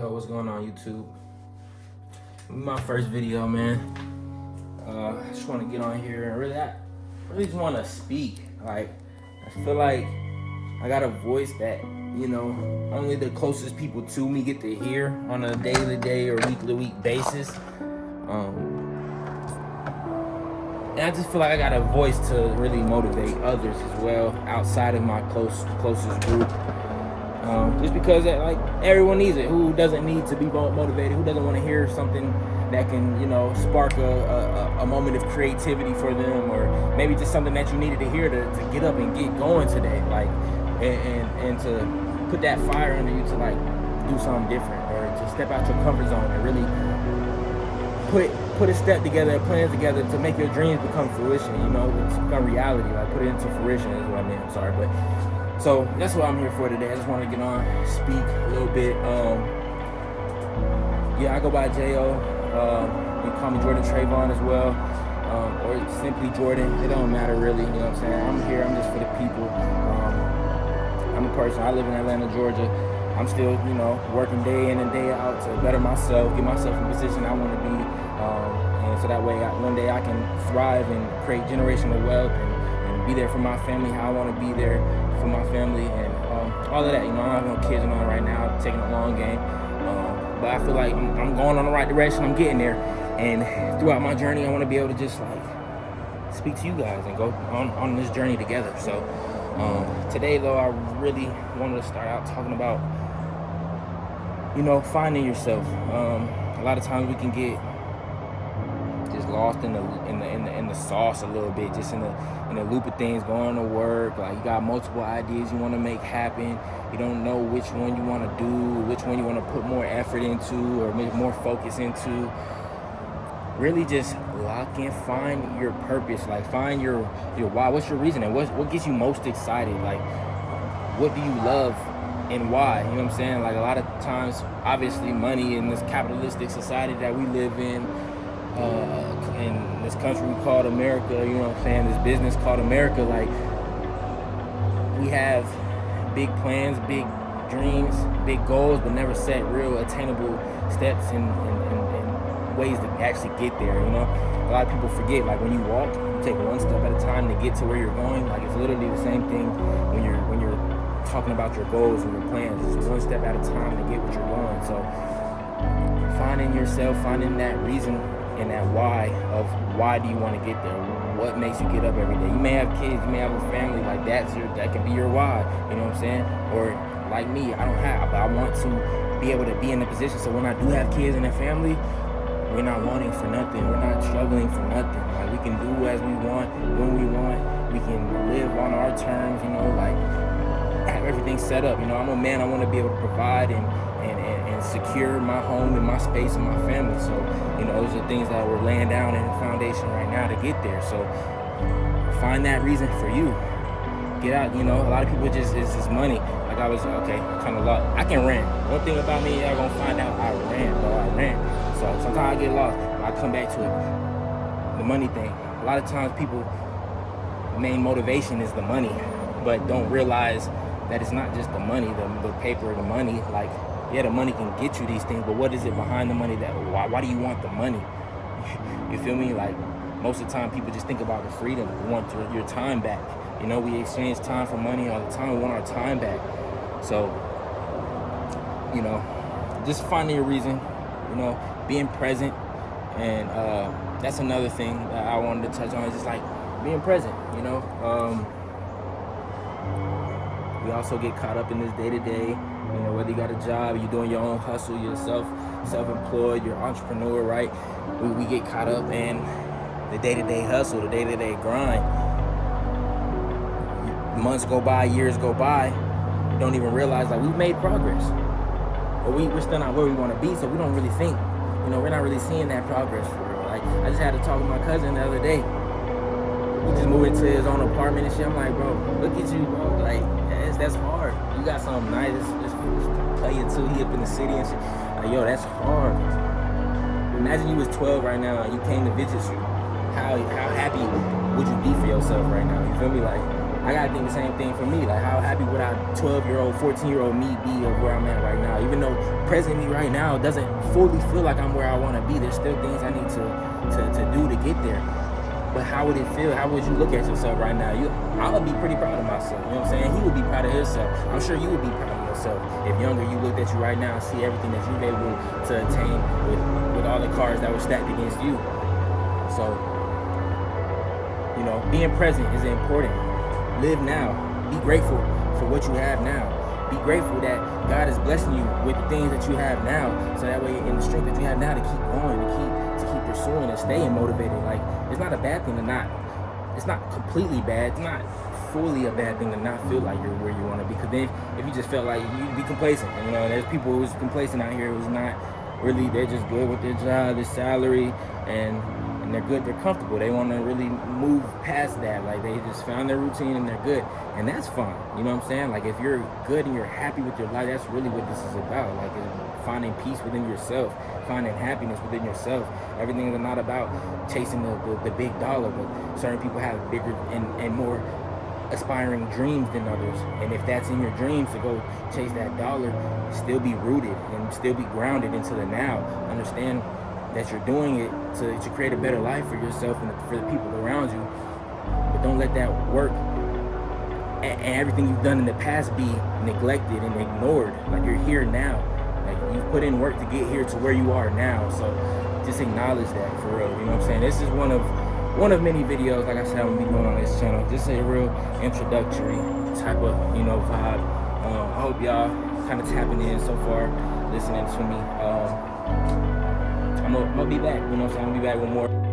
Yo, what's going on, YouTube? My first video, man. I just want to get on here and I really just want to speak. Like, I feel like I got a voice that, only the closest people to me get to hear on a day-to-day or week-to-week basis. And I just feel like I got a voice to really motivate others as well outside of my closest group. Just because everyone needs it. Who doesn't need to be motivated? Who doesn't want to hear something that can, spark a moment of creativity for them, or maybe just something that you needed to hear to get up and get going today, and to put that fire under you to do something different, or to step out your comfort zone and really put a step together, a plan together to make your dreams become fruition. To become reality. Put it into fruition is what I mean. I'm sorry, but. So that's what I'm here for today. I just want to get on, speak a little bit. I go by J.O. You call me Jordan Trayvon as well, or simply Jordan. It don't matter really, you know what I'm saying? I'm here, I'm just for the people. I'm a person, I live in Atlanta, Georgia. I'm still, working day in and day out to better myself, get myself in the position I want to be. And so that way, one day I can thrive and create generational wealth and be there for my family how I want to be there for my family, and all of that. I don't have no kids on right now, taking a long game, but I feel like I'm going on the right direction. I'm getting there, and throughout my journey I want to be able to just speak to you guys and go on this journey together. So today though, I really wanted to start out talking about finding yourself. A lot of times we can get just lost in the sauce a little bit, just in the loop of things, going to work. You got multiple ideas you want to make happen. You don't know which one you want to do, which one you want to put more effort into or make more focus into. Really just lock in, find your purpose, find your why. What's your reason, and what gets you most excited? What do you love and why? You know what I'm saying? A lot of times, obviously, money in this capitalistic society that we live in this country we called America, this business called America, we have big plans, big dreams, big goals, but never set real attainable steps and ways to actually get there. A lot of people forget, when you walk, you take one step at a time to get to where you're going. It's literally the same thing when you're talking about your goals and your plans. It's one step at a time to get what you're going. So finding yourself, finding that reason and that why of why do you want to get there? What makes you get up every day? You may have kids, you may have a family, that can be your why, you know what I'm saying? Or like me, I don't have, but I want to be able to be in the position so when I do have kids and a family, we're not wanting for nothing, we're not struggling for nothing. We can do as we want, when we want, we can live on our terms, have everything set up. I'm a man, I want to be able to provide and secure my home and my space and my family. So, those are things that we're laying down in the foundation right now to get there. So find that reason for you. Get out, a lot of people it's just money. I was, kind of lost. I can rant. One thing about me, y'all gonna find out, I rant. So sometimes I get lost, I come back to it. The money thing. A lot of times people, main motivation is the money, but don't realize that it's not just the money, the paper, the money. The money can get you these things, but what is it behind the money? Why do you want the money? You feel me? Most of the time, people just think about the freedom. We want your time back. We exchange time for money all the time. We want our time back. So, just finding your reason, being present. And that's another thing that I wanted to touch on, is just being present, We also get caught up in this day-to-day, whether you got a job, you're doing your own hustle, you're self-employed, you're an entrepreneur, right? We get caught up in the day-to-day hustle, the day-to-day grind. Months go by, years go by, you don't even realize we've made progress. But we're still not where we want to be, so we don't really think, we're not really seeing that progress for real. I just had to talk with my cousin the other day. He just moved into his own apartment and shit. I'm like, bro, look at you, bro. That's hard. You got something nice. It's player too. He up in the city and shit. Yo, that's hard. Imagine you was 12 right now and you came to visit you. How happy would you be for yourself right now? You feel me? I gotta think the same thing for me. Like, how happy would I 12-year-old, 14-year-old me be of where I'm at right now? Even though present me right now doesn't fully feel like I'm where I want to be, there's still things I need to do to get there. But how would it feel? How would you look at yourself right now? I would be pretty proud of myself. You know what I'm saying? He would be proud of himself. I'm sure you would be proud of yourself. If younger, you looked at you right now and see everything that you've been able to attain with all the cards that were stacked against you. So, you know, being present is important. Live now. Be grateful for what you have now. Be grateful that God is blessing you with the things that you have now, so that way, in the strength that you have now, to keep going, to keep pursuing and staying motivated. Like, it's not a bad thing to not. It's not completely bad. It's not fully a bad thing to not feel like you're where you want to be. Because then, if you just felt like you'd be complacent, you know, there's people who's complacent out here who's not really. They're just good with their job, their salary, and they're good. They're comfortable. They want to really move past that. Like, they just found their routine and they're good, and that's fine. You know what I'm saying? Like, if you're good and you're happy with your life, that's really what this is about. Like, finding peace within yourself, finding happiness within yourself. Everything is not about chasing the big dollar, but certain people have bigger and more aspiring dreams than others. And if that's in your dreams to go chase that dollar, still be rooted and still be grounded into the now. Understand that you're doing it to create a better life for yourself and for the people around you. But don't let that work and everything you've done in the past be neglected and ignored. Like, you're here now. Like, you've put in work to get here to where you are now. So just acknowledge that, for real. You know what I'm saying? This is one of many videos, like I said, I'm gonna be doing on this channel. Just a real introductory type of, you know, vibe. I hope y'all kind of tapping in so far, listening to me. I'm gonna be back, you know what I'm saying? I'm gonna be back with more.